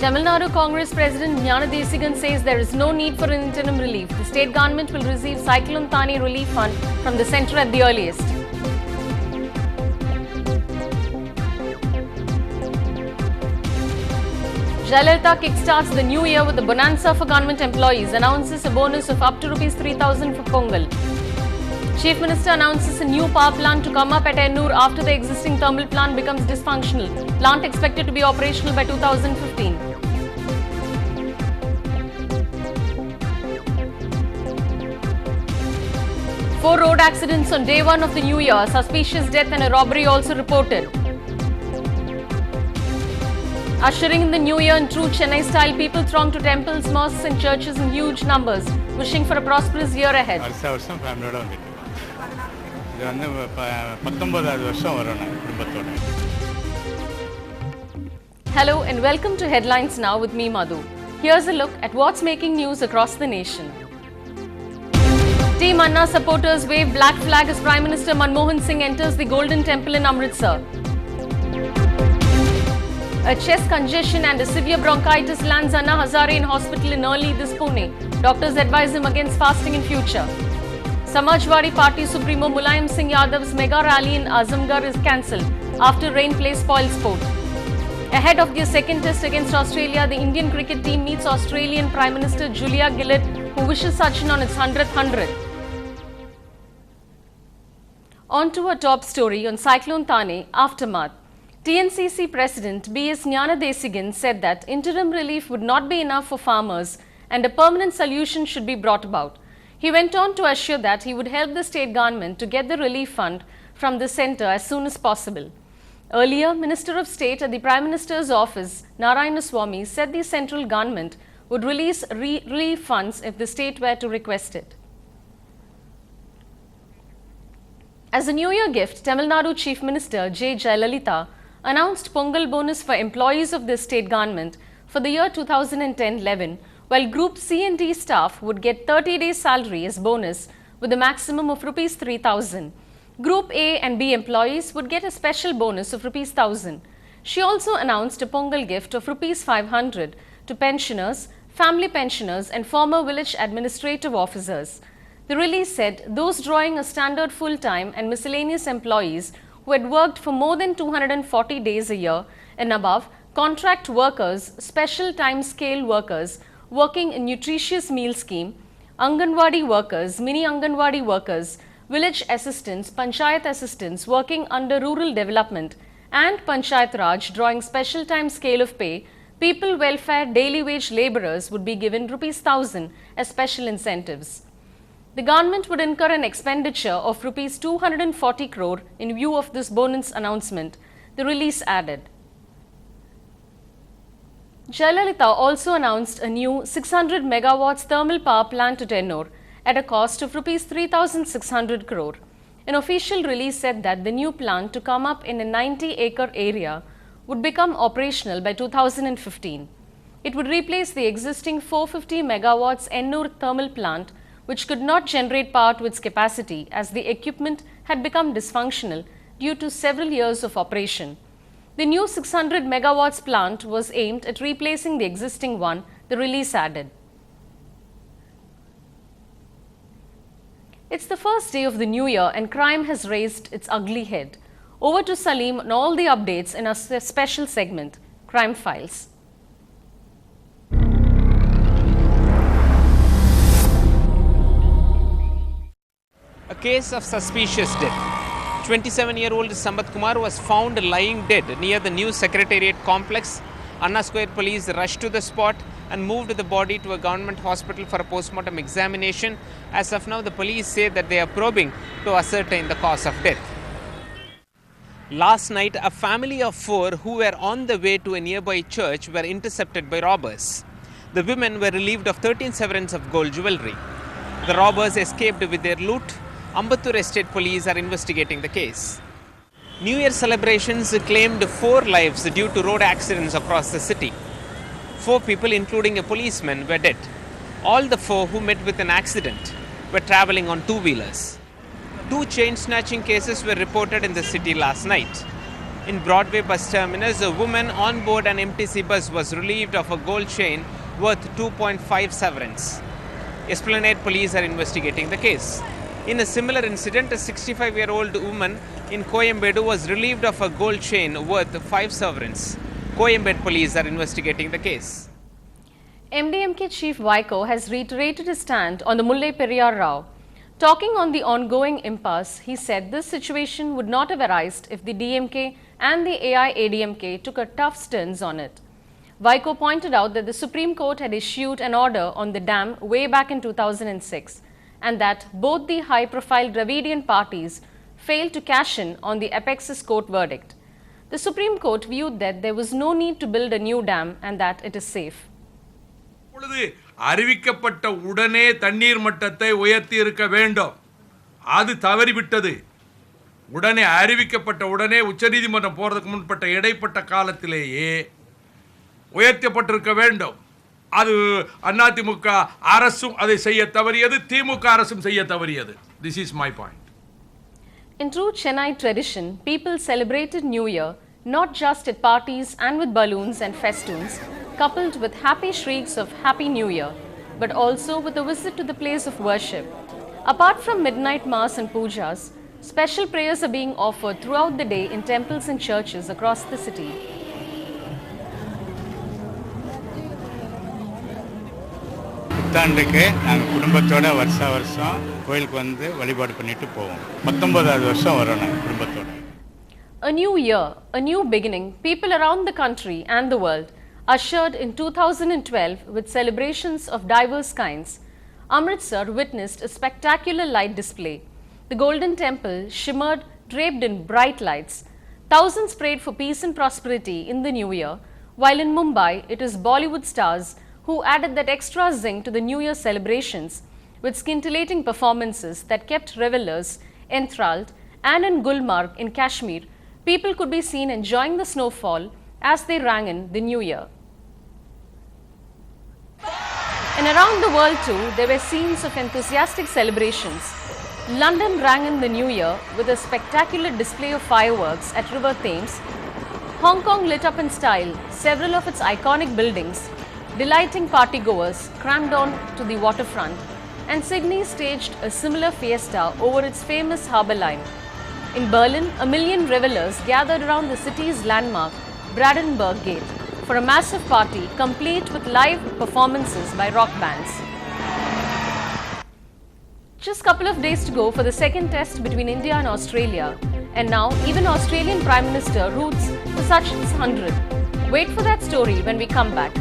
Tamil Nadu Congress President Ndtv-Hindu says there is no need for an interim relief. The state government will receive Cyclone Thani relief fund from the centre at the earliest. Jayalalitha kickstarts the new year with a bonanza for government employees, announces a bonus of up to Rs 3,000 for Pongal. Chief Minister announces a new power plant to come up at Ennur after the existing thermal plant becomes dysfunctional. Plant expected to be operational by 2015. Four road accidents on day one of the new year. Suspicious death and a robbery also reported. Ushering in the new year in true Chennai style, people throng to temples, mosques and churches in huge numbers, wishing for a prosperous year ahead. Hello and welcome to Headlines Now with me, Madhu. Here's a look at what's making news across the nation. Team Anna supporters wave black flag as Prime Minister Manmohan Singh enters the Golden Temple in Amritsar. A chest congestion and a severe bronchitis lands Anna Hazare in hospital in early this Pune. Doctors advise him against fasting in future. Samajwadi Party Supremo Mulayam Singh Yadav's mega rally in Azamgarh is cancelled after rain play spoiled sport. Ahead of their second test against Australia, the Indian cricket team meets Australian Prime Minister Julia Gillard, who wishes Sachin on its 100th 100. On to our top story on Cyclone Thani aftermath. TNCC President B.S. Ndtv-Hindu said that interim relief would not be enough for farmers and a permanent solution should be brought about. He went on to assure that he would help the state government to get the relief fund from the centre as soon as possible. Earlier, Minister of State at the Prime Minister's office, Narayanaswamy, said the central government would release relief funds if the state were to request it. As a New Year gift, Tamil Nadu Chief Minister J. Jayalalitha announced Pongal bonus for employees of the state government for the year 2010-11, while Group C and D staff would get 30 days salary as bonus with a maximum of Rs 3,000. Group A and B employees would get a special bonus of Rs 1,000. She also announced a Pongal gift of Rs 500 to pensioners, family pensioners and former village administrative officers. The release said those drawing a standard full-time and miscellaneous employees who had worked for more than 240 days a year and above, contract workers, special time scale workers working in nutritious meal scheme, Anganwadi workers, mini Anganwadi workers, village assistants, panchayat assistants working under rural development and Panchayat Raj drawing special time scale of pay, people welfare daily wage labourers would be given Rs 1,000 as special incentives. The government would incur an expenditure of Rs 240 crore in view of this bonus announcement, the release added. Jayalalitha also announced a new 600 megawatts thermal power plant at Ennur at a cost of Rs 3,600 crore. An official release said that the new plant to come up in a 90-acre area would become operational by 2015. It would replace the existing 450 megawatts Ennur thermal plant, which could not generate power to its capacity as the equipment had become dysfunctional due to several years of operation. The new 600 megawatts plant was aimed at replacing the existing one, the release added. It's the first day of the new year and crime has raised its ugly head. Over to Salim on all the updates in our special segment, Crime Files. A case of suspicious death. 27-year-old Sambat Kumar was found lying dead near the new Secretariat complex. Anna Square police rushed to the spot and moved the body to a government hospital for a post-mortem examination. As of now, the police say that they are probing to ascertain the cause of death. Last night, a family of 4 who were on the way to a nearby church were intercepted by robbers. The women were relieved of 13 severance of gold jewellery. The robbers escaped with their loot. Ambattur Estate Police are investigating the case. New Year celebrations claimed 4 lives due to road accidents across the city. 4 people, including a policeman, were dead. All the 4 who met with an accident were travelling on 2-wheelers. 2 chain snatching cases were reported in the city last night. In Broadway bus terminus, a woman on board an MTC bus was relieved of a gold chain worth 2.5 sovereigns. Esplanade police are investigating the case. In a similar incident, a 65-year-old woman in Coimbatore was relieved of a gold chain worth 5 sovereigns. Coimbatore police are investigating the case. MDMK chief Vaiko has reiterated his stand on the Mullai Periyar Rao. Talking on the ongoing impasse, he said this situation would not have arisen if the DMK and the AIADMK took a tough stance on it. Vaiko pointed out that the Supreme Court had issued an order on the dam way back in 2006 and that both the high-profile Dravidian parties failed to cash in on the Apex's court verdict. The Supreme Court viewed that there was no need to build a new dam and that it is safe. அறிவிக்கப்பட்ட உடனே தண்ணீர் மட்டத்தை உயர்த்தி இருக்க வேண்டும். அது தவறிவிட்டது. உடனே அறிவிக்கப்பட்ட உடனே உச்சநீதிமன்றம் போறதுக்கு முன்பட்ட இடைப்பட்ட காலத்திலேயே உயர்த்தப்பட்டிருக்க வேண்டும். அது அதிமுக அரசும் அதை செய்ய தவறியது, திமுக அரசும் செய்ய தவறியது. This is my point. In true Chennai tradition, people celebrated New Year not just at parties and with balloons and festoons, coupled with happy shrieks of Happy New Year, but also with a visit to the place of worship. Apart from midnight mass and pujas, special prayers are being offered throughout the day in temples and churches across the city. புத்தாண்டுக்கு நாங்கள் குடும்பத்தோட வருஷம் கோயிலுக்கு வந்து வழிபாடு பண்ணிட்டு போவோம். 19வது வருஷம் வரோம் நாங்கள் குடும்பத்தோட. A new year, a new beginning, people around the country and the world ushered in 2012 with celebrations of diverse kinds. Amritsar witnessed a spectacular light display. The Golden Temple shimmered draped in bright lights. Thousands prayed for peace and prosperity in the new year, while in Mumbai it is Bollywood stars who added that extra zing to the New Year celebrations with scintillating performances that kept revelers enthralled, and in Gulmarg in Kashmir, people could be seen enjoying the snowfall as they rang in the New Year. And around the world too, there were scenes of enthusiastic celebrations. London rang in the New Year with a spectacular display of fireworks at River Thames. Hong Kong lit up in style several of its iconic buildings, delighting partygoers crammed on to the waterfront, and Sydney staged a similar fiesta over its famous harbour line. In Berlin, 1 million revelers gathered around the city's landmark, Brandenburg Gate, for a massive party complete with live performances by rock bands. Just a couple of days to go for the second test between India and Australia, and now even Australian Prime Minister roots for Sachin's 100. Wait for that story when we come back.